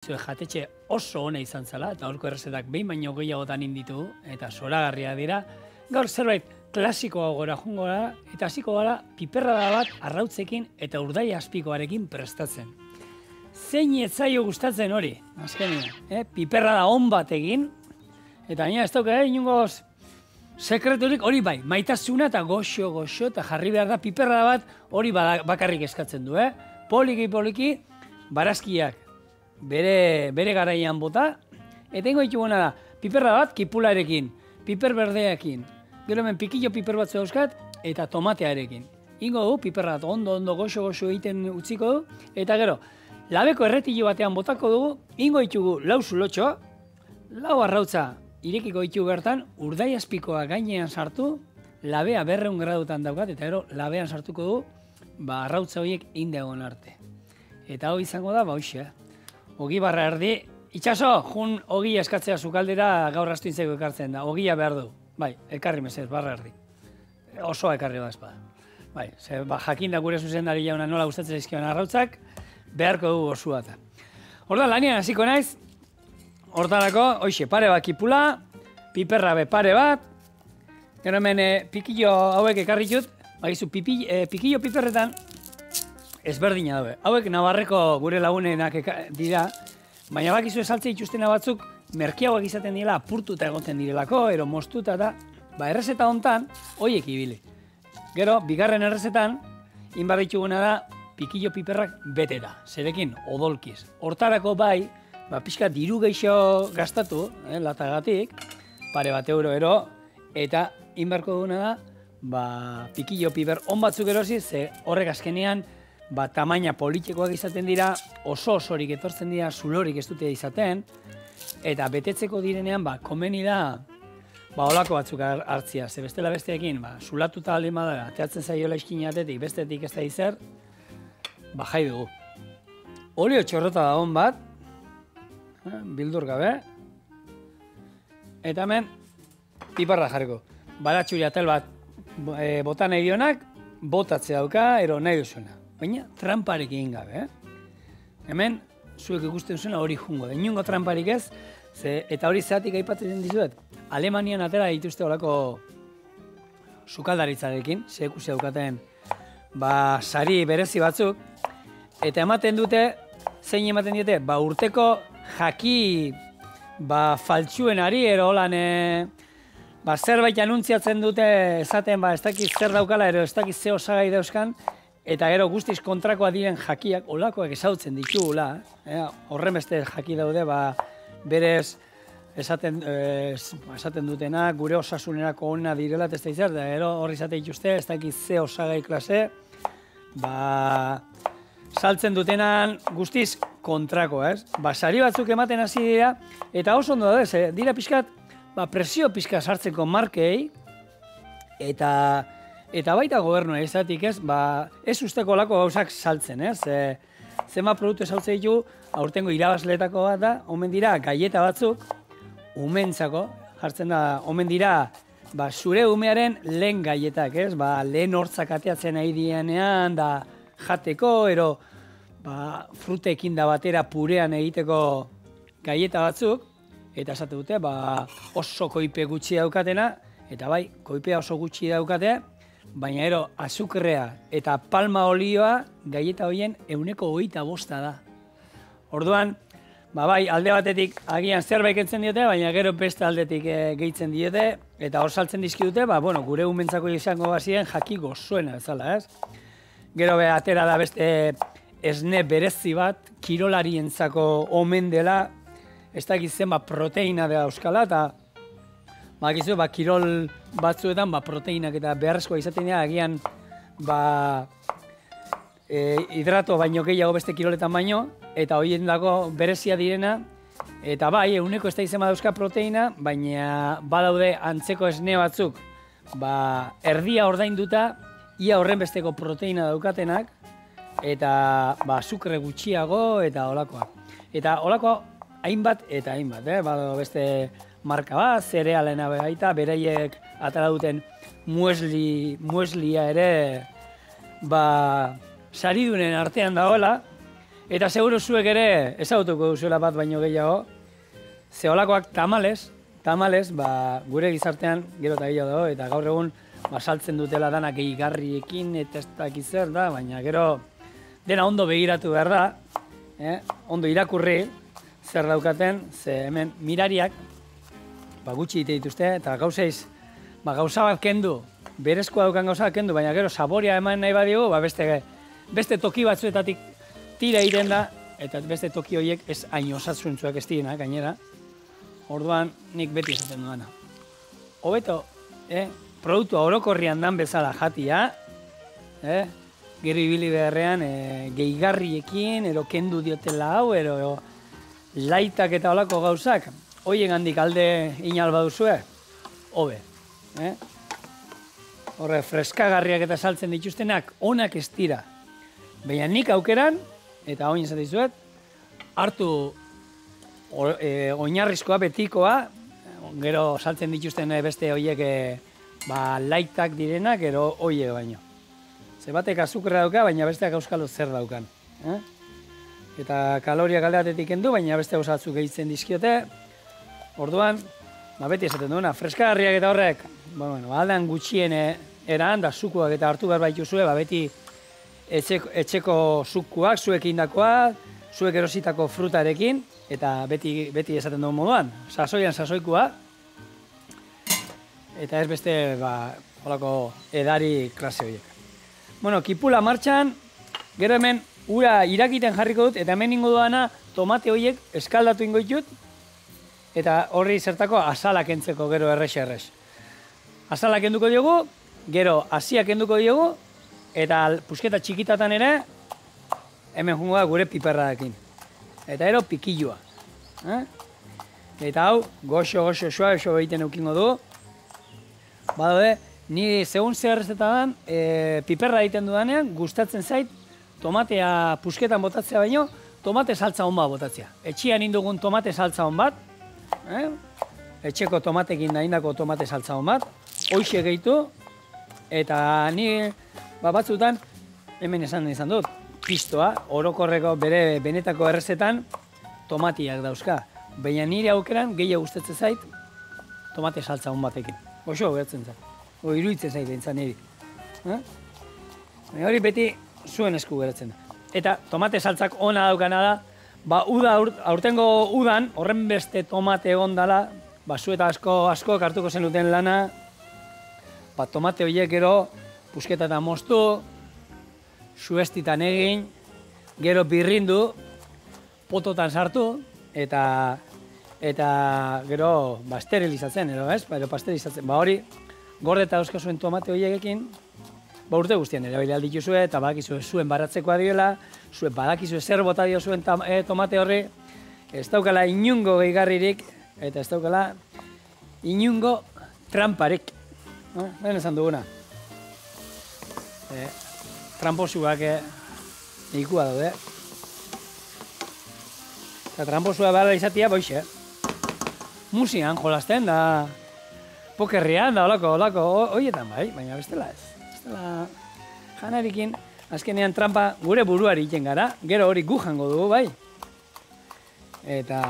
Jatetxe oso ona izan zela, eta horko errezetak behin baino gehiagotan inditu, eta zoragarria dira. Gaur zerbait klasikoa gora jungo gara, eta hasiko gara piperrada bat arrautzekin eta urdai azpikoarekin prestatzen. Zein ez zaio gustatzen hori, azkenean, piperrada on bat egin, eta baina ez dauka inongoz sekreturik hori bai, maitasuna eta goxo eta jarri behar da piperrada bat hori bakarrik eskatzen du, poliki, barazkiak bere garaian bota, eta ingo dituguna da, piperra bat kipularekin, piper berdeakin, gero hemen pikillo piper batzu dauzkat, eta tomatearekin. Ingo du, piperra bat ondo goxo egiten utziko du, eta gero, labeko erretillo batean botako dugu, ingo ditugu lau zulotxo, lau arrautza irekiko ditugu bertan, urdai azpikoa gainean sartu, labea 200 gradutan daukat, eta gero labean sartuko du, arrautza horiek indegon arte. Eta hori izango da, hoxe, Ogi barra erdi, itxaso, jun ogi eskatzea zukaldera gaur astuintzeko ekartzen da, ogia behar du. Bai, ekarri mesez, barra erdi. Osoa ekarri da espada. Bai, jakin da gure zuzendari jauna nola gustatzen zaizkion arrautzak, beharko du osua eta. Horda, lanian hasiko naiz, hortarako, hoxe, pare bat kipula, piperra be pare bat, gero hemen pikillo hauek ekarri dut, bagizu, pikillo piperretan, ezberdina dabe. Hauek Navarreko gure lagunenak dira, baina bakizu saltze itxustena batzuk merkeagoak izaten direla, apurtuta egoten direlako, ero moztuta eta, errezeta hontan, hoiek ibili. Gero, bigarren errezetan, inbar dituguna da, pikillo piperrak betera, zerekin, odolkiz. Hortarako bai, pixka diru geixo gastatu, latagatik, pare bat euro ero, eta inbarko duguna da, pikillo piper on batzuk erosi, ze horrek azkenean, tamaina politikoak izaten dira, oso-osorik etortzen dira, zulorik ez dute izaten, eta betetzeko direnean, komeni da, olako batzuk hartzia. Ze bestela besteekin, zulatuta alde madara, ateatzen zaiola iskinatetik, bestetik ez da izer, jai dugu. Olio txorrota da hon bat, bildur gabe, eta hemen, piparra jarriko. Baratxuri atel bat bota nahi dionak, botatzea dauka, ero nahi duzuna. Baina tramparekin gabe, Hemen, zuek ikusten zuena hori jungo. Inungo tramparik ez, eta hori zeatik aipatzen dizuet. Alemanian atera dituzte horako sukaldaritzarekin, zekusi daukaten, sari berezi batzuk, eta ematen dute, zein ematen dute, urteko jaki faltsuenari, ero holan, zerbait anuntziatzen dute, esaten, ez dakiz zer daukala, ero ez dakiz ze osagai dauzkan, eta gero guztiz kontrakoa diren jakiak olakoak esautzen ditugula. Horren beste jaki daude, berez esaten dutena, gure osasunerako ona direla, ez da izar, da gero horri izate dituzte, ez dakiz ze osagai klase, saltzen dutenan guztiz kontrako, ez? Sari batzuk ematen hasi dira, eta oso ondo da, dira pixkat, presio pixka sartzeko markei, eta baita gobernua izatik ez, ez usteko olako gauzak saltzen, ez? Zema produktu saltzen ditu, aurtengo irabazleetako bat da, omen dira gaieta batzuk, umentzako, jartzen da, omen dira, zure umearen lehen gaietak, ez? Lehen hortzak ateatzen nahi dianean, da jateko, ero, frutekin da batera purean egiteko gaieta batzuk, eta esate dute, oso koipe gutxi daukatena, eta bai, koipea oso gutxi daukate, baina ero, azukrea eta palma olioa gaieta horien 125 da. Orduan, bai, alde batetik agian zerbait kentzen diote, baina gero beste aldetik gehitzen diote, eta hor saltzen dizkidute, gure umentzako izango bazien jaki gozoena bezala, ez? Gero atera da beste esne berezi bat, kirolarientzako omen dela, ez dakiz zen proteina da euskala, eta bakizu, kirol batzuetan proteinak eta beharrezkoa izaten dira, agian hidrato baino gehiago beste kiroletan baino, eta horien dago berezia direna, eta bai, eguneko ez da izema dauzka proteina, baina badaude antzeko esne batzuk, erdia ordainduta, ia horren besteko proteina daukatenak, eta azukre gutxiago eta holakoak. Eta holako hainbat eta hainbat, beste marka bat, zerealena baita, bereiek atara duten mueslia ere saridunen artean dagoela, Eta seguru zuek ere ezagutuko duzuela bat baino gehiago, ze holakoak tamales, gure gizartean gero eta gehiago dago, eta gaur egun saltzen dutela danak gehigarriekin eta ez dakit zer da, baina gero dena ondo begiratu behar da, ondo irakurri zer daukaten, ze hemen mirariak gutxi egite dituzte, eta gauza bat kendu, berezkoa daukan gauza bat kendu, baina gero saborea eman nahi badigu, beste toki batzuetatik tira egiten da, eta beste toki horiek ez hain osasuntzuak ez direnak, gainera. Orduan, nik beti esaten duana. Hobeto, produktua orokorrian dan bezala jatia, gero ibili beharrean gehigarriekin, ero kendu diotela hau, ero laitak eta olako gauzak, hoien handik alde inal baduzue, hobe. Horre, freskagarriak eta saltzen dituztenak, onak ez dira. Baina nik aukeran, eta oin esaten dizuet, hartu oinarrizkoa, betikoa, gero saltzen dituzten beste horiek laitak direnak, gero horiek baino. Ze batek azukra dauka, baina besteak auskalo zer daukan. Eta kaloriak alde batetik kendu, baina beste gauzatzuk gehitzen dizkiote. Orduan, beti esaten duena, freskagarriak eta horrek, aldean gutxien eran, da sukuak eta hartu behar baituzue, beti etxeko sukuak, zuek indakoak, zuek erositako frutarekin, eta beti esaten duen moduan, sasoian sasoikua, eta ez beste, holako edari klase horiek. Kipula martxan, gero hemen ura irakiten jarriko dut, eta hemen ingo duana tomate horiek eskaldatu ingo ditut, eta horri zertako azalak entzeko gero errex. Azalak enduko diogu, gero hasiak enduko diogu, eta pusketa txikitatan ere, hemen jungo da gure piperradekin. Eta ero pikilloa. Eta hau, goxo egiten eukingo du. Badaude, ni segun zeharrezetan piperra egiten dudanean, gustatzen zait tomatea pusketan botatzea baino, tomate saltza hon bat botatzea. Etxian indugun tomate saltza hon bat, etxeko tomatekin da indako tomate saltza hon bat, hoxe gehitu, eta ni batzutan, hemen esan dut, pistoa, orokorreko bere benetako errezetan tomatiak dauzka. Baina nire aukeran gehiago gustatzen zait tomate saltza hon batekin. Oso gertzen zait. Iruditzen zait entzan niri. Hori beti zuen esku geratzen da. Eta tomate saltzak ona daukana da, aurtengo udan, horren beste tomate egon dala, zueta asko hartuko zenuten lana, tomate horiek gero pusketatan moztu, suestitan egin, gero birrindu, pototan sartu, eta gero esterilizatzen, pasterizatzen. Hori, gordeta euskazuen tomate horiekin, urte guztian erabili aldituzue, eta badakizue zuen baratzekoa diola, zuen badakizue zer bota dio zuen tomate horri, ez daukala inungo gehigarririk, eta ez daukala inungo tramparik. Lehen esan duguna. Tramposuak ikua daude. Eta tramposua behar izatea boixe. Musian jolasten da, pokerrian da, olako, horietan bai, baina bestela ez. Bestela janarikin, azkenean trampa gure buruari egiten gara, gero hori gu jango dugu bai. Eta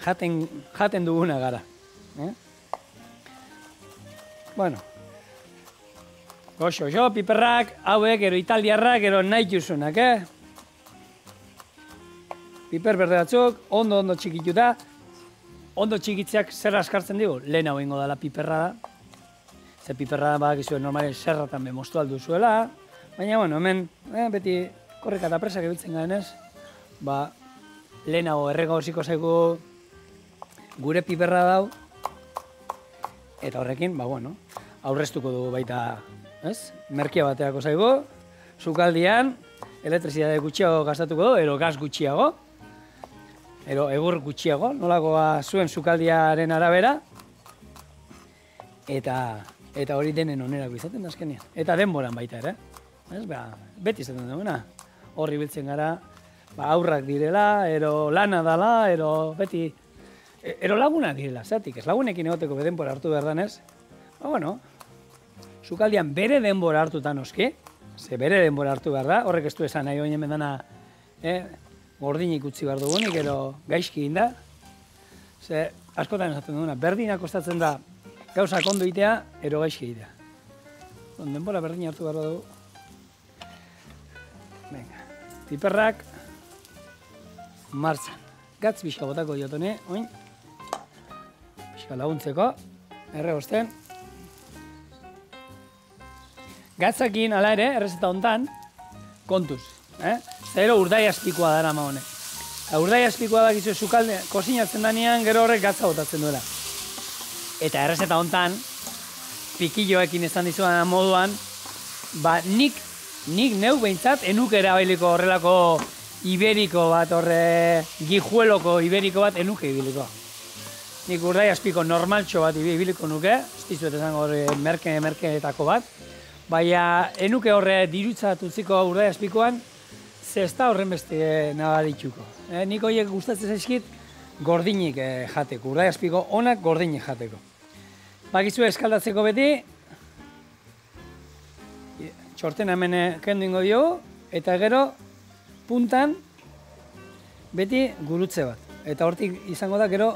jaten duguna gara. Goxo, piperrak, hauek, ero italiarrak, ero nahi juzunak, Piper berde batzuk, ondo txikituta. Ondo txikitzeak zer askartzen digu? Lehen hau ingo dela piperra da. Ze piperra da badakizuen normalen zerratan moztu alduzuela. Baina, hemen beti korrika eta presak ebiltzen garen ez. Lehen hau errega horziko zaigu gure piperra dau. Eta horrekin, aurreztuko dugu baita, merkia bateako zaigu, sukaldian, elektrizitate gutxiago gastatuko du, ero gas gutxiago, ero egur gutxiago, nolakoa zuen sukaldiaren arabera, eta hori denen onerako izaten da azkenean. Eta denboran baita ere, beti izaten duguna, horri biltzen gara, aurrak direla, ero lana dala, ero beti, ero lagunak direla, zatik, ez lagunekin egoteko denbora hartu behar danez, sukaldian bere denbora hartutan oski, ze bere denbora hartu behar da, horrek ez du esan nahi oinen mendana gordinik utzi behar dugunik, ero gaizki egin da. Ze askotan esaten duguna, berdina kostatzen da gauzak ondo itea, ero gaizki egitea. Denbora berdina hartu behar dugu. Venga, piperrak martxan. Gatz pixka botako diotone, oin. Pixka laguntzeko, erregosten. Gatzakin, ala ere, errezeta hontan, kontuz. Zero urdai azpikoa dara ma honek. Urdai azpikoa da gizu sukalde, kozinatzen danean, gero horrek gatza botatzen duela. Eta errezeta hontan, pikilloekin esan dizuan moduan, nik neu behintzat, enuk erabiliko horrelako iberiko bat, horre gijueloko iberiko bat, enuk ibiliko. Nik urdai azpiko normaltxo bat ibiliko nuke, ez dizuet esango horre merkeetako bat, baina enuke horre dirutzat utziko urdai azpikoan, ze ez da horren beste nabaritxuko. Nik horiek gustatzen zaizkit gordinik jateko, urdai azpiko onak gordinik jateko. Bakizu eskaldatzeko beti, txortena hemen kendu ingo diogu, eta gero puntan beti gurutze bat. Eta hortik izango da gero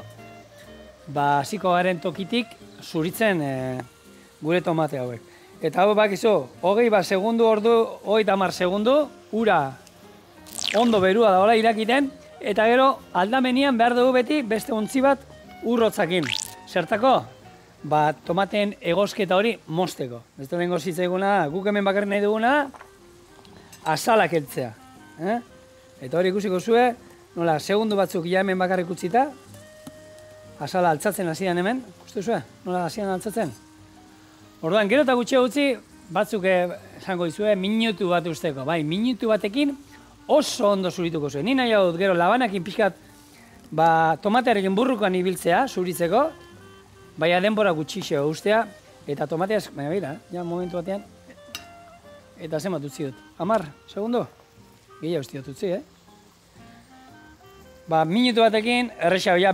hasiko garen tokitik zuritzen gure tomate hauek. Eta hau bakizu, 20 segundu ordu, 30 segundu, ura ondo berua da hola irakiten, eta gero aldamenian behar dugu beti beste ontzi bat urrotzakin. Zertako? Tomateen egosketa hori mosteko. Ez da bengo zitzaiguna, guk hemen bakarrik nahi duguna, azalak heltzea. Eta hori ikusiko zue, nola, segundu batzuk ja hemen bakarrik utzita, azala altzatzen hasian hemen, ikustu zue, nola hasian altzatzen. Orduan, gero eta gutxi utzi, batzuk esango dizue, minutu bat usteko. Bai, minutu batekin oso ondo zurituko zuen. Ni nahi hau dut, gero labanakin pixkat, tomatearekin burrukan ibiltzea, zuritzeko, baina denbora gutxixeo ustea, eta tomateaz, baina bera, ja momentu batean, eta zenbat utzi dut. 10 segundo? Gehiago usti dut utzi, minutu batekin, errexau, ja,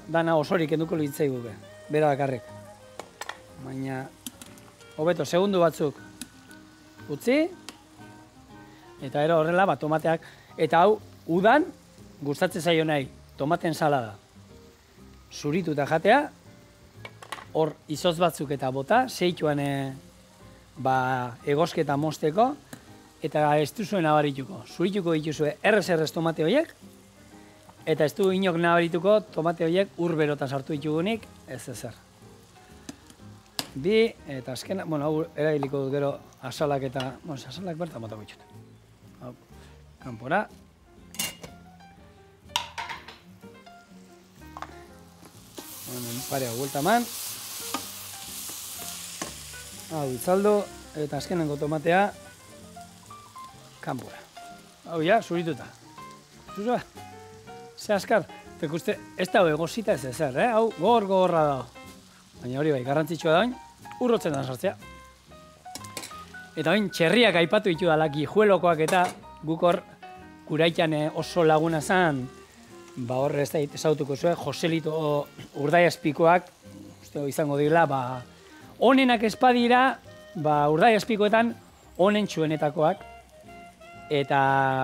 dana osorik enduko litzei guke, bera bakarrik. Baina, hobeto, segundu batzuk utzi, eta ero horrela, tomateak, eta hau, udan, gustatzen zaio nahi, tomaten salada. Zuritu eta jatea, hor izotz batzuk eta bota, zeituan egosketa mosteko, eta ez duzuen nabarituko. Zurituko dituzue errez tomate horiek, eta ez du inok nabarituko tomate horiek urbero eta sartu ditugunik, ez ezer. Bi, eta azkena, hau erabiliko dut gero asalak eta, asalak bertan botako ditut. Hau, kanpora. Parea vuelta eman. Hau, itzaldo, eta azkenengo tomatea kanpora. Hau, ja, zurituta. Zuzua, ze askar, ikuste, ez da egosita ez ezer, hau, gogorra dago. Baina hori bai, garrantzitsua da oin, urrotzen da sartzea. Eta oin, txerriak aipatu ditu dala gijuelokoak eta guk hor kuraitan oso laguna zan, horre ez da ezautuko zuen, Joselito urdai azpikoak, izango dira, onenak espadira, urdai azpikoetan onen txuenetakoak. Eta,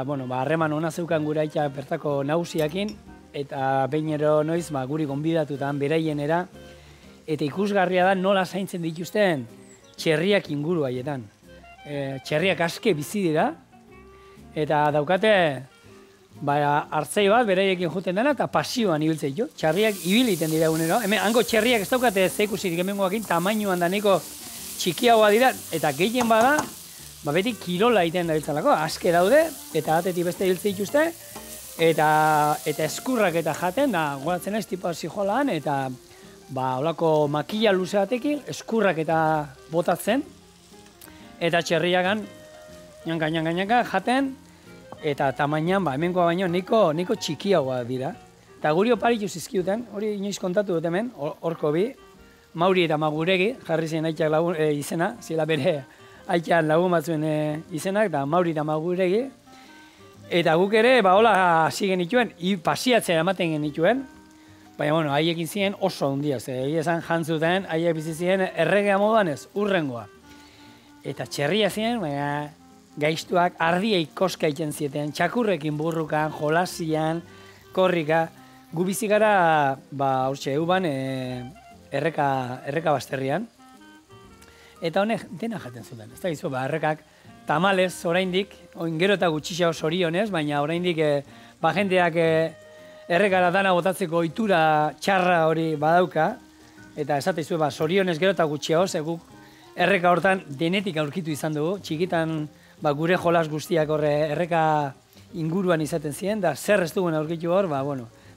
harreman ona zeukan guraita bertako nagusiakin, eta behinero noiz guri gonbidatutan beraienera, eta ikusgarria da nola zaintzen dituzten txerriak inguru haietan. Txerriak aske bizi dira, eta daukate hartzei bat beraiekin juten dena eta pasioan ibiltzen ditu. Txerriak ibiliten dira egunero. Hemen hango txerriak ez daukate zeikusirik hemengoakin tamainuan da nahiko txikiagoa dira, eta gehien bada, beti kirola egiten dabiltzalako, aske daude, eta atetik beste ibiltzen dituzte, eta eskurrak eta jaten, da goratzen ez tipa zijolaan, eta holako makila luze batekin, eskurrak eta botatzen, eta txerriakan, ñanka, jaten, eta tamainan, hemenkoa baino, nahiko txikiagoa dira. Eta guri oparitu zizkiuten, hori inoiz kontatu dut hemen, horko bi, Mauri eta Maguregi, jarri zen aitak izena, zela bere aitak lagun batzuen izenak, eta Mauri eta Maguregi. Eta guk ere, hola hasi genituen, pasiatzea ematen genituen, baina, haiekin ziren oso handia, egia esan jantzuten, haiek bizi ziren erregea moduan ez, urrengoa. Eta txerria ziren, baina gaiztuak ardiei koska egiten zieten, txakurrekin burrukan, jolasian, korrika, gu bizi gara, hortxe, euban, erreka basterrian, eta honek dena jaten zuten, ez da gizu, errekak tamalez oraindik, gero eta gutxixao zorionez, baina oraindik jendeak errekara dana botatzeko ohitura txarra hori badauka, eta esateizu, zorionez gero eta gutxiago, guk erreka hortan denetik aurkitu izan dugu, txikitan gure jolas guztiak horre erreka inguruan izaten ziren, da zer ez dugun aurkitu hor,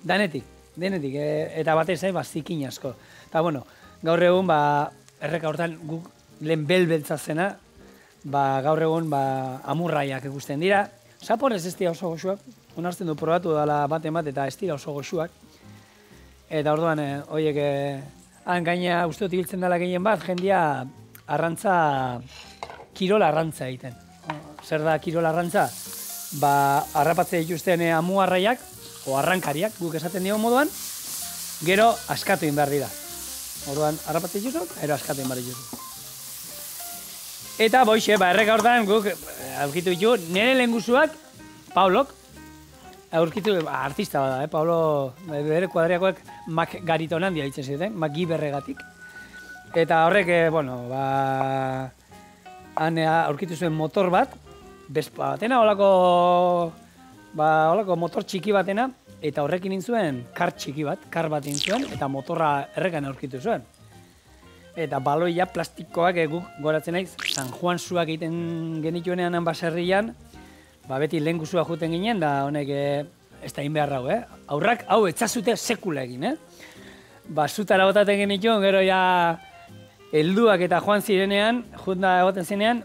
denetik, eta batez zikin asko. Eta gaur egun erreka hortan guk lehen belbeltza zena, gaur egun amurraiak ikusten dira. Zaporez ez dira oso goxuak, onartzen du probatu dela bat eta ez dira oso goxuak. Eta orduan, horiek, gaina uste dut ibiltzen dela gehien bat, jendia arrantza, kirola arrantza egiten. Zer da kirola arrantza? Harrapatze dituzten amuarraiak, o arrankariak, guk esaten dio moduan, gero askatu egin behar dira. Orduan, harrapatze dituzun, gero askatu egin behar dituzun. Eta boixe, erreka hortan guk aurkitu ditu, nire lehenguzuak, Paulok, aurkitu, artista bada, Paulo, bere kuadriakoak Mac Garitonan ditzen ziren, Mac Giberregatik. Eta horrek, han aurkitu zuen motor bat, Vespa batena, holako motor txiki batena, eta horrekin intzuen kar txiki bat, kar bat intzuen, eta motorra errekan aurkitu zuen. Eta baloia plastikoak guk goratzen naiz, San Juan zuak egiten genituenean baserrian, beti lehen guzua juten ginen, da honek ez da inbehar hau, aurrak hau etzazute sekula egin, zutara botaten genituen, gero ja helduak eta joan zirenean, junda egoten zinean,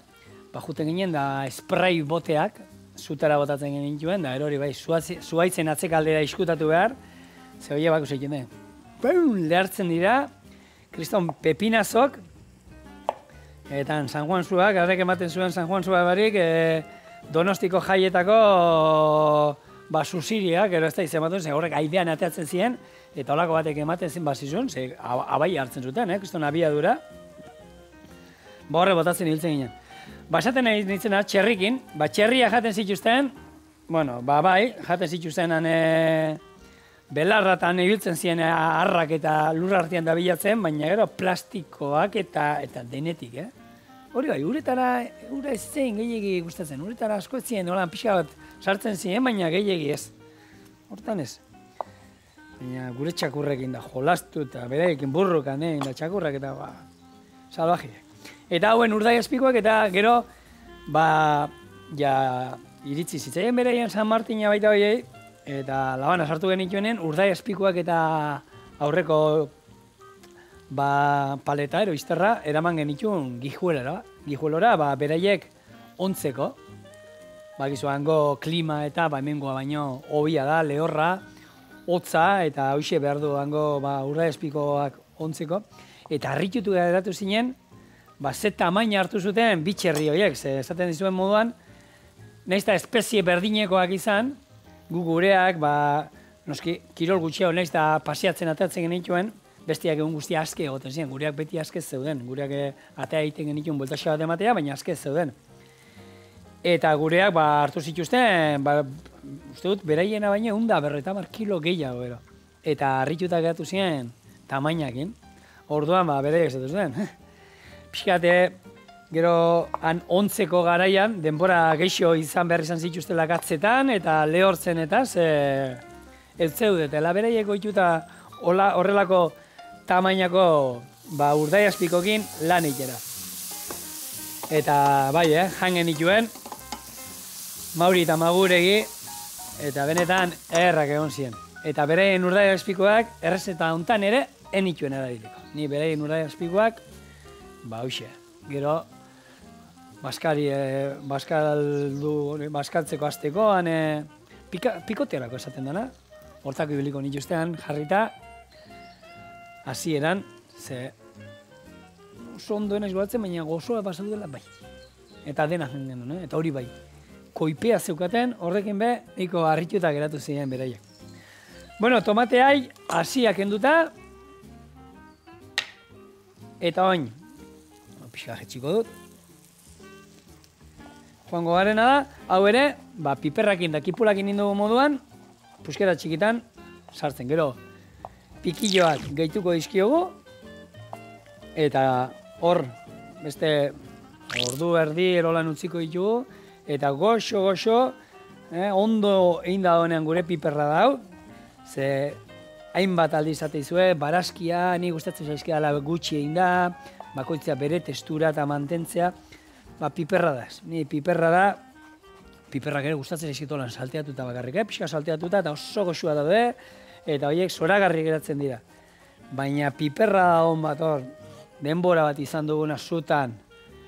juten ginen da spray boteak, zutara botatzen genituen, da hori bai, zuaitzen atzekaldera iskutatu behar, ze hori bako zeiken den. Lehartzen dira, kriston pepinazok, eta San Juan zuak, arrek ematen zuen San Juan zuak barik, Donostiko jaietako susiriak, gero ez da izan ze horrek aidean ateatzen ziren, eta holako batek ematen zen bazizun, ze abai hartzen zuten, kriston abiadura, horre botatzen hiltzen ginen. Esaten nahi nintzena, txerrikin, txerria jaten zituzten, jaten zituzten belarratan ibiltzen ziren harrak eta lur artean da bilatzen, baina gero plastikoak eta denetik, Hori bai, uretara ez zen gehiagi gustatzen, uretara asko ez ziren, holan pixka bat sartzen ziren, baina gehiagi ez. Hortan ez. Baina gure txakurrekin da jolastu eta bereekin burrukan, da txakurrak eta salvajiak. Eta hauen urdai azpikoak eta gero, iritsi zitzaien bereien San Martina baita hoiei, eta labana sartu genituenen urdai azpikoak eta aurreko paleta, izterra, eraman genituen gijuelora, beraiek ontzeko. Gizu, hango klima eta hemengoa baino hobia da, lehorra, hotza, eta hoxe behar du hango urdai azpikoak ontzeko. Eta harritutu geratu zinen, ze tamaina hartu zuten bitxerri horiek, esaten dizuen moduan, nahiz eta espezie berdinekoak izan, gu gureak, noski, kirol gutxiago nahiz eta pasiatzen atatzen genituen, bestiak egun guztia aske egoten ziren, gureak beti aske zeuden, gureak atea egiten genituen bueltaxea bat ematea, baina aske zeuden. Eta gureak hartu zituzten, uste dut, beraiena baina 150 kilo gehiago gero. Eta harrituta geratu ziren tamainakin, orduan beraiek zatu zuen. Piskate, gero han ontzeko garaian, denbora geixo izan behar izan zituztela gatzetan, eta lehortzen eta ez zeudetela beraiek goituta horrelako tamainako urdai azpikokin lan egitera. Eta jangen ituen, Mauri eta Maguregi, eta benetan errak egon ziren. Eta bereien urdai azpikoak errezeta hontan ere enituen erabiliko. Ni bereien urdai azpikoak, hoxe, gero, baskaltzeko azteko, pikotearako esaten dena, hortako ibiliko nituztean jarrita, hasieran, oso ondo enaiz goratzen, baina gozoa pasatu dela bai. Eta dena jengen duen, eta hori bai. Koipea zeukaten, horrekin niko harrituta geratu ziren beraiek. Bueno, tomateai hasiak enduta, eta oin, pixka jetxiko dut. joango garena da, hau ere, piperrakin da kipulakin indugu moduan, puskera txikitan sartzen. Gero, pikilloak gehituko dizkiogu, eta hor, beste ordu erdi erolan utziko ditugu, eta goxo, ondo egin da honean gure piperra dau, ze hainbat aldiz zateizue, barazkia, ni gustatzen zaizkidala gutxi egin da, bakoitzea bere testura eta mantentzea, piperra da. Ni piperra da, piperrak ere gustatzen zaizkitolan salteatuta bakarrik, pixka salteatuta eta oso goxua daude, eta horiek zoragarri geratzen dira. Baina piperra da hon bat hor, denbora bat izan duguna zutan,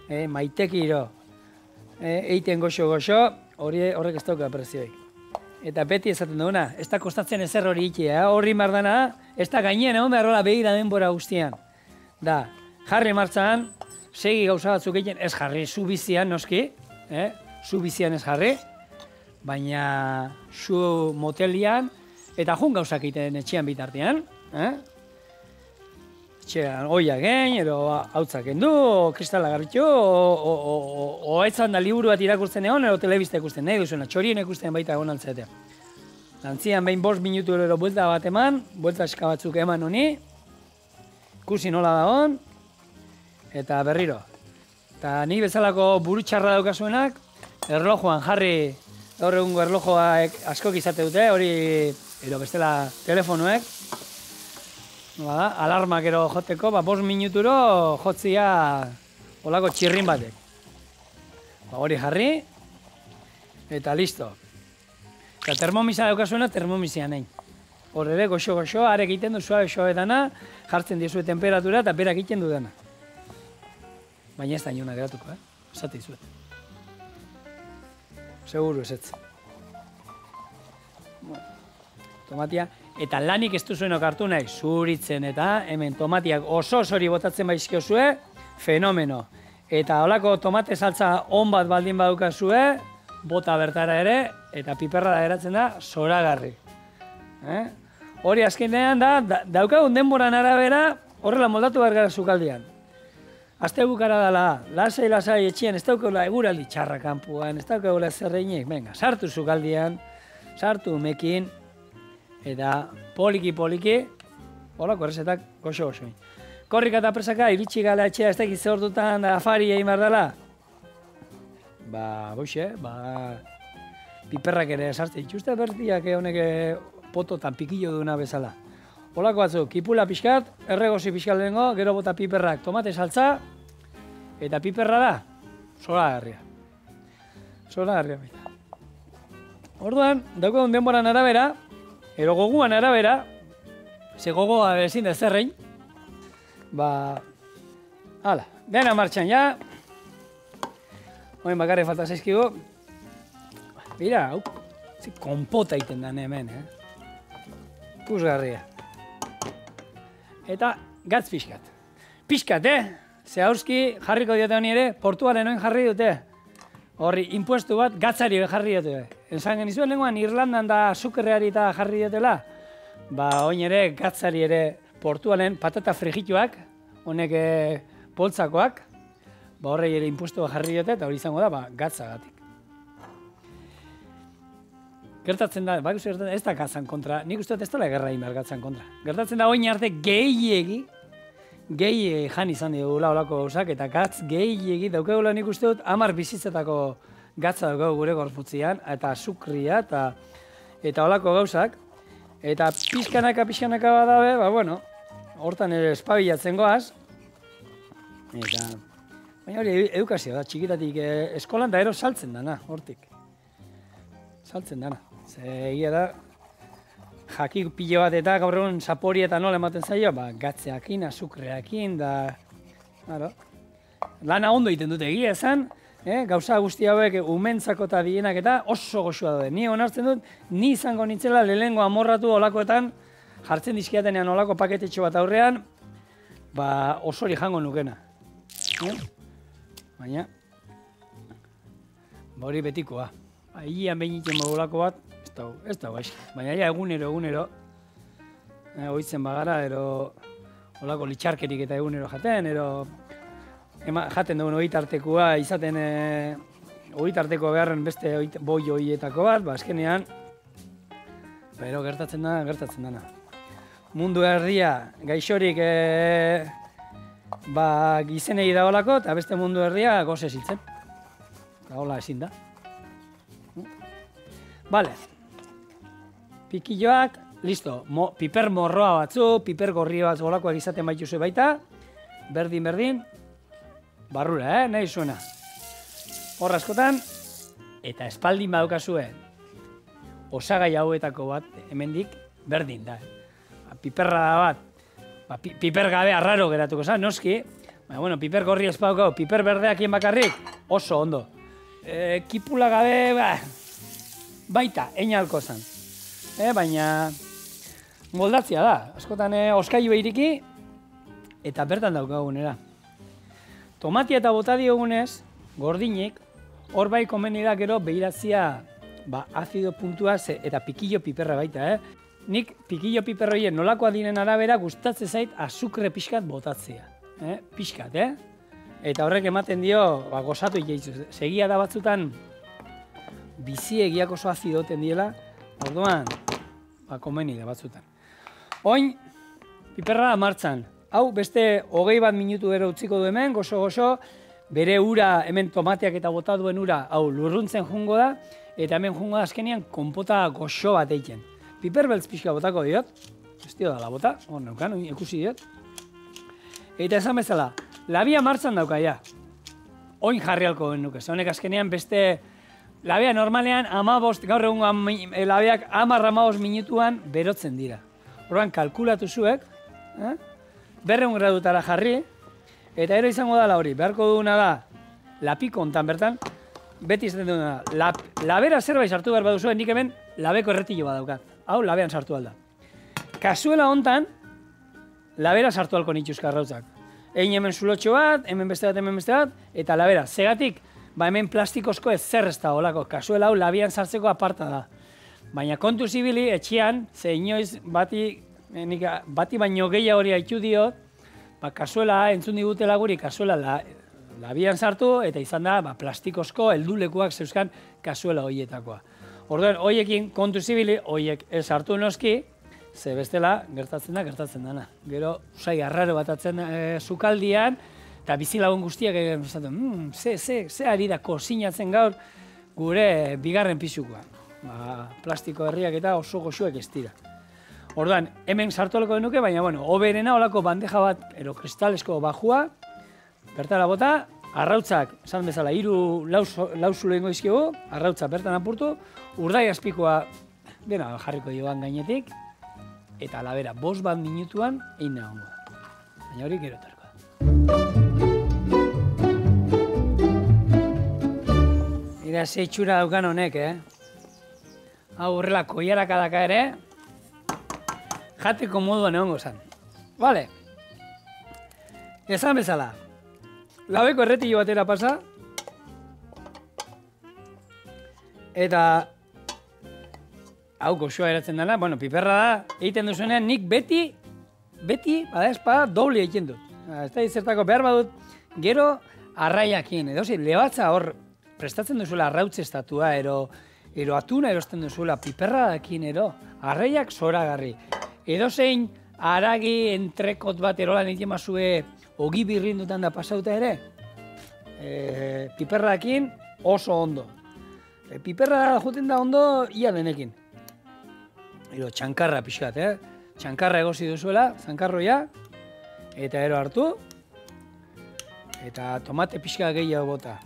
maitekiro, eiten goxo, horrek ez dauka prezioik. Eta beti esaten duguna, ez da kostatzen ezer hori ikia, horri mardana, ez da gainean egon beharrola begira denbora guztian. Da, jarri martxan, segi gauza batzuk egiten ez jarri, zu bizian noski, zu bizian ez jarri, baina zu motelian, eta jun gauzak egiten etxean bitartean, etxean oiak egin, ero hautzak endu, kristala garritxo, o etzan da liburu bat irakurtzen egon, ero telebista ikusten, nahi duzuena, txorien ikusten baita egon altzetea. Lantzian behin 5 minutu ero buelta bat eman, buelta eska batzuk eman honi, ikusi nola da hon, eta berriro. Eta ni bezalako burutxarra daukasuenak, erlojuan jarri, gaur egungo erlojoak askok izate dute, hori ero bestela telefonuek, alarmak ero joteko, 5 minuturo jotzia olako txirrin batek. Hori jarri, eta listo. Eta termomisa daukasuena, termomisia nahi. Hor ere, goxo, arek egiten du suabe-suabetana, jartzen dizue temperatura eta berak egiten du dena. Baina ez da inona geratuko, esate dizuet. Seguru ezetz. Tomatia, eta lanik ez duzuenok hartu nahi, zuritzen eta hemen tomatiak oso hori botatzen baizkiozue, fenomeno. Eta holako tomate saltza on bat baldin badukazue, bota bertara ere, eta piperra da geratzen da, zoragarri. Hori azkenean da, daukagun denboran arabera, horrela moldatu behar gara sukaldian. Azte bukara dela, lasai etxean, ez daukagula eguraldi txarra kanpuan, ez daukagula zerreinik, venga, sartu sukaldian, sartu umekin, eta poliki, holako errezetak goxo. Korrika eta presaka, iritsi gala etxea, ez dakit ze hortutan afari egin behar dela. Piperrak ere sartzen dituzte bertiak honek pototan pikillo duna bezala. Holako batzuk, kipula pixkat, erregozi pixkat lehengo, gero bota piperrak, tomate saltza, eta piperra da, zoragarria. Zoragarria baita. Orduan, daukagun denboran arabera, ero goguan arabera, ze gogoa ezin da zerrein, hala, dena martxan ja, oin bakarrik falta zaizkigu, mira, hau, konpota egiten da hemen, ikusgarria. Eta gatz pixkat. Pixkat, ze hauzki jarriko diote honi ere, portuaren oin jarri dute. Horri, impuestu bat gatzari jarri dute. Esan genizuen lenguan, Irlandan da azukreari eta jarri diotela. Oin ere, gatzari ere portuaren patata frigituak, honek poltsakoak, horrei ere impuestu bat jarri dute, eta hori izango da, gatzagatik. Gertatzen da, ez da gatzan kontra, nik uste dut ez dela gerra inbar gatzan kontra. Gertatzen da oin arte gehiegi jan izan digula olako gauzak, eta gatz gehiegi daukagula nik uste dut 10 bizitzetako gatza daukagu gure gorputzian, eta azukria, eta olako gauzak. Eta pixkanaka badabe, hortan ere espabilatzen goaz. Baina hori edukazio da, txikitatik eskolan da ero saltzen dana, hortik. Saltzen dana. Egia da, jakik pilo bat eta gaur egun zapori eta nola ematen zaio, gatzeakin, azukreakin, lana ondo egiten dute egia esan, gauza guzti hauek umentzako eta dienak eta oso goxua daude. Ni onartzen dut, ni izango nintzela lehengo amorratu olakoetan, jartzen dizkiatenean olako paketetxo bat aurrean, osori jango nukena. Baina, hori betikoa. Hilean behin egiten olako bat, ez da gaizki. Baina egunero, oitzen bagara, olako litxarkerik eta egunero jaten, jaten dugun oitartekua izaten tarteko beharren beste boi hoietako bat, azkenean, pero gertatzen dana. Mundu erdia gaixorik gizenei dagoelako, eta beste mundu erdia goze ziltzen. Eta hola ezin da. Vale. Pikilloak, listo. Piper morroa batzu, piper gorri bat golakoak izaten baituzue baita. Berdin, barrura, nahi zuena. Hor askotan, eta espaldin badukazue, osagai hauetako bat, hemendik, berdin da. Piperra da bat, piper gabe arraro geratuko zan, noski. Bueno, piper gorri espaukau, piper berdeakien bakarrik, oso ondo. Kipula gabe, baita, einalko zan. Baina, moldatzia da. Askotan, oskailu iriki, eta bertan daukagunera. Tomatia eta bota diogunez, gordinik, hor bai komeni da gero behiratzia azido puntua eta pikillo piperra baita, Nik pikillo piperroien nolakoa diren arabera gustatzen zait azukre pixkat botatzea. Pixkat, Eta horrek ematen dio, gozatu ikeitzu. Segia da batzutan, bizi egiak oso azidoten diela, orduan, komeni da batzutan. Oin, piperra martxan. Hau, beste 21 minutu ero utziko du hemen, gozo-gozo, bere ura, hemen tomateak eta bota duen ura, hau lurruntzen jungo da, eta hemen jungo da azkenean konpota goxo bat eiken. Piper beltz pixka botako diot, ez dio da la bota, hor neukan, ikusi diot. Eta esan bezala, labia martxan dauka, ja. Oin jarri halko ben nuke, honek azkenean beste, labia normalean gaur egun labiak 10-15 minutuan berotzen dira. Horban kalkulatu zuek, 200 gradutara jarri, eta ero izango da hori, beharko duguna da, lapiko hontan bertan, beti izaten duguna, labera zerbait sartu behar baduzuen, nik hemen labeko erretillo badaukat. Hau, labean sartu alda. Kasuela hontan, labera sartu alko nituzka arrautzak. Egin hemen zulotxo bat, hemen beste bat, eta labera. Zegatik, hemen plastikozko ez zer ez da olako. Kasuela hau, labian sartzeko aparta da. Baina kontu zibili, etxean, ze inoiz bati baino gehiago hori haitu diot, kasuela, entzun digutela guri, kasuela labian sartu, eta izan da, plastikozko, heldulekuak zeuzkan kasuela horietakoa. Orduan, hoiekin kontu zibili, hoiek ez hartu noski, ze bestela gertatzen dana. Gero, usai arraro batatzen sukaldian, eta bizilagun guztiak esaten, ze ari da kozinatzen gaur gure bigarren pisukoa. Plastiko herriak eta oso goxuek ez dira. Orduan, hemen sartu alko denuke, baina, oberena olako bandeja bat, kristalesko bajua, bertara bota, arrautzak, esan bezala, 3 lauzulo ingo izkigu, arrautzak bertan apurtu, urdai azpikoa, jarriko joan gainetik, eta labera, 5 minutuan, egin nagongo da. Baina hori gero etorko da. Mira, ze itxura daukan honek, Hau horrela koiaraka daka ere, jateko moduan egongo zen. Vale. Esan bezala, labeko erretillo batera pasa, eta hau goxoa eratzen dela, piperra da, egiten duzuenean nik beti, bada espada, doble egiten dut. Ez da izertako behar badut, gero arraiakien, edo lebatza hor prestatzen duzuela arrautze estatua, ero atuna erosten duzuela, piperra dakin ero, arraiak zoragarri. Edo zein aragi entrekot bat erolan egiten mazue ogi birrindutan da pasauta ere, piperra dakin oso ondo. Piperra juten da ondo ia denekin. Ero txankarra pixkat, txankarra egosi duzuela, zankarroia, eta ero hartu, eta tomate pixka gehiago bota.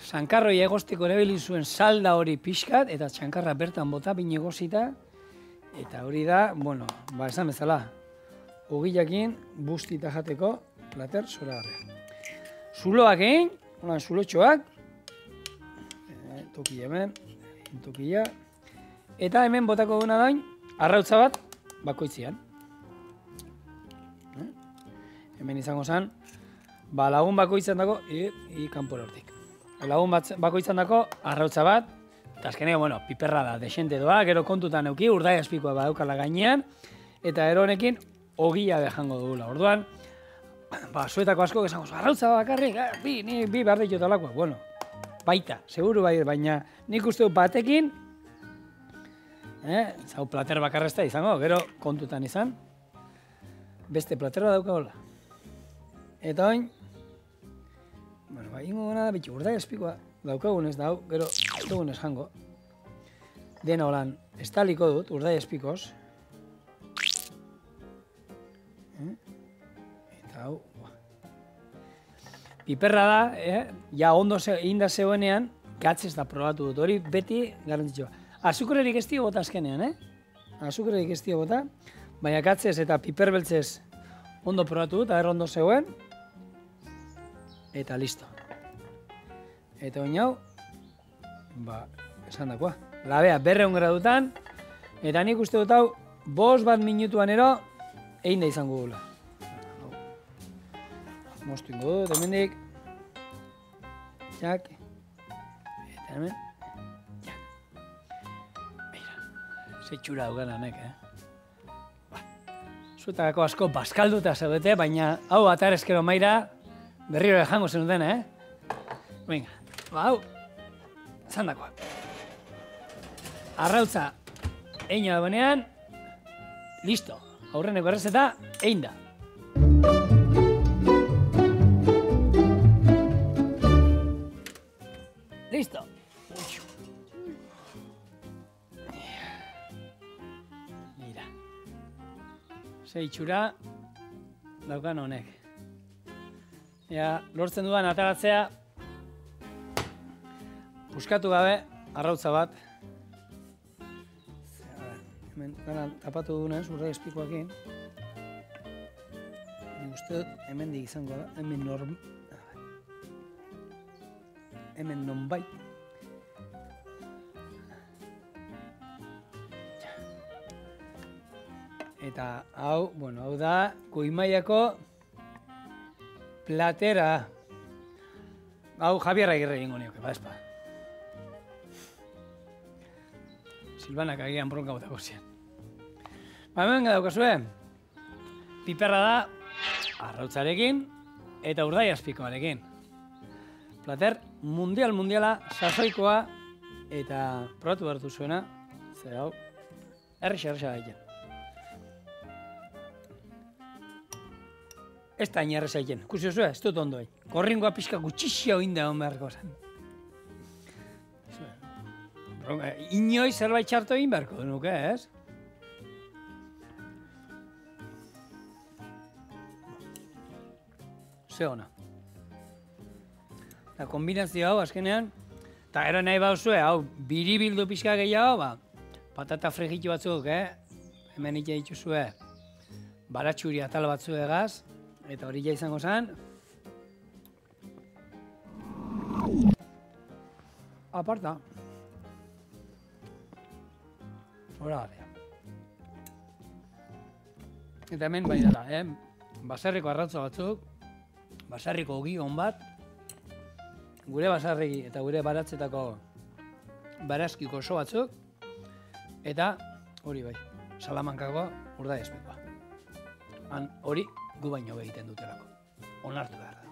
Zankarroi egosteko erabili zuen salda hori pixkat, eta txankarra bertan bota, bine egosita, eta hori da, esan bezala, ogilakin bustita jateko plater zoragarria. Zuloak egin, zulotxoak, toki hemen, tokia, eta hemen botako duna dain, arrautza bat, bakoitzian. Hemen izango zen, lagun bakoitzan dago, kanpora hortik. Lagun bakoitzan dago, arrautza bat, eta azkenean, piperra da, desente doa, gero kontutan euki, urdai azpikoa badaukala gainean, eta ero honekin, ogia behango dugula. Orduan, zuetako asko, esango, arrautza bakarrik, bi behar ditut alakoa. baita, seguru bai, baina nik uste dut batekin, zau plater bakarrezta izango, gero kontutan izan, beste platerra daukagola. Eta oin, bueno, ingo gana da, bitxu, urdai espikoa daukagunez da, gero daukagunez jango. Dena holan, estaliko dut, urdai espikoz. Eta hau, piperra da, ja ondo inda zegoenean, gatzez da probatu dut, hori beti garrantzitsua. Azukrerik ez dio bota azkenean, Azukrerik ez dio bota, baina gatzez eta piper beltzez ondo probatu dut, aher ondo zegoen, eta listo. Eta oin hau, esan dakoa, labea 200 gradutan, eta nik uste dut hau, 5 minutuan ero, egin da izango gula. Moztu ingo dut, hemendik. Jak. Eta hemen. Jak. Beira. Ze txura dugan hanek, Zuetako asko bazkalduta zaudete, baina hau atarezkero maira berriro jango zenuten, Venga, hau. Zandakoa. Arrautza egin dagoenean, listo. Aurreneko errezeta egin da. Listo. Mira. Ze itxura daukan honek. Ja, lortzen dudan ataratzea, puskatu gabe, arrautza bat. Hemen gana tapatu dunez, urdai espikoakin. Uste dut, hemen izango da, hemen nonbait. Eta hau, hau da, Goimaiako platera. Hau Javier Agirre egingo nioke, badezpa. Silvanak agian bronka botako zian. Hemen daukazue, piperra da, arrautzarekin eta urdai azpikoarekin. Plater mundiala, sasoikoa eta probatu behar duzuena, ze hau, errexa egiten. Ez da hain erreza egiten, ikusi zuzue, ez dut ondo egin. Korringoa pixka gutxixia oinda egon beharko zen. Inoiz zerbait txarto egin beharko nuke, ez? Ze ona. Eta kombinazio hau, azkenean, eta gero nahi bauzue, hau, biribildu pixka gehiago, patata fregitu batzuk, hemen ite dituzue, baratxuri atal batzu egaz, eta hori ja izango zen. Aparta. Hora gara. Eta hemen bai dela, baserriko arrautza batzuk, basarriko ogi hon bat, gure basarriki eta gure baratzetako barazkiko oso batzuk, eta hori bai, Salamankako urdai espikoa. Han hori gu baino egiten dutelako. Onartu behar da.